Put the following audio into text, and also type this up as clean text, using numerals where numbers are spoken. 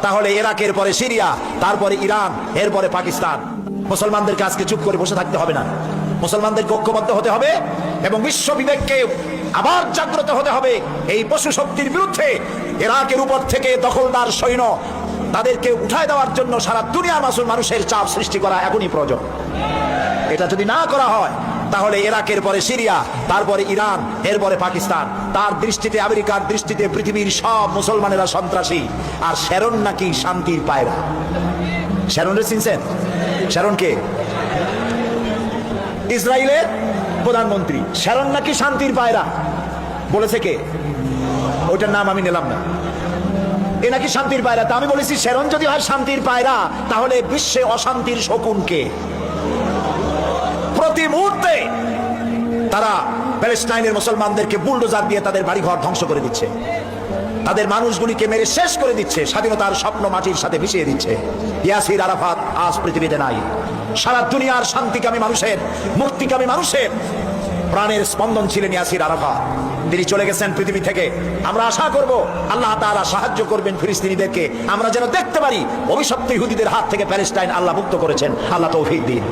তাহলে ইরাকের পরে সিরিয়া, তারপরে ইরান, এরপরে পাকিস্তান। মুসলমানদেরকে আজকে চুপ করে বসে থাকতে হবে না, মুসলমানদেরকে ঐক্যবদ্ধ হতে হবে এবং বিশ্ব বিবেককে আবার জাগ্রত হতে হবে। এই পশু শক্তির বিরুদ্ধে ইরাকের উপর থেকে দখলদার সৈন্য তাদেরকে উঠায় দেওয়ার জন্য সারা দুনিয়ার মানুষের চাপ সৃষ্টি করা এখনই প্রয়োজন। এটা যদি না করা হয় তাহলে ইরাকের পরে সিরিয়া, তারপরে ইরান, এরপরে পাকিস্তান। তার দৃষ্টিতে, আমেরিকার দৃষ্টিতে পৃথিবীর সব মুসলমানেরা সন্ত্রাসী, আর শ্যারন নাকি শান্তির পায়রা। শ্যারনরে চিনছেন? শ্যারন কে? ইসরায়েলের প্রধানমন্ত্রী। শ্যারন নাকি শান্তির পায়রা বলেছে কে? ওইটার নাম আমি নিলাম না। এ নাকি শান্তির পায়রা। তা আমি বলেছি শ্যারন যদি হয় শান্তির পায়রা, তাহলে বিশ্বে অশান্তির শকুন কে? প্রতি মুহূর্তে তারা প্যালেস্টাইনের মুসলমানদেরকে বুলডোজার দিয়ে তাদের বাড়িঘর ধ্বংস করে দিচ্ছে, তাদের মানুষগুলিকে মেরে শেষ করে দিচ্ছে, স্বাধীনতার স্বপ্ন মাটির সাথে মিশিয়ে দিচ্ছে। ইয়াসির আরাফাত আজ পৃথিবীতে নাই। সারা দুনিয়ার শান্তিকামী মানুষের, মুক্তিকামী মানুষের প্রাণের স্পন্দন ছিলেন ইয়াসির আরাফাত। তিনি চলে গেছেন পৃথিবী থেকে। আমরা আশা করব আল্লাহ তাআলা সাহায্য করবেন ফিলিস্তিনিদেরকে, আমরা যেন দেখতে পারি অভিশপ্ত ইহুদিদের হাত থেকে প্যালেস্টাইন আল্লাহ মুক্ত করেছেন। আল্লাহ তৌফিক দিন।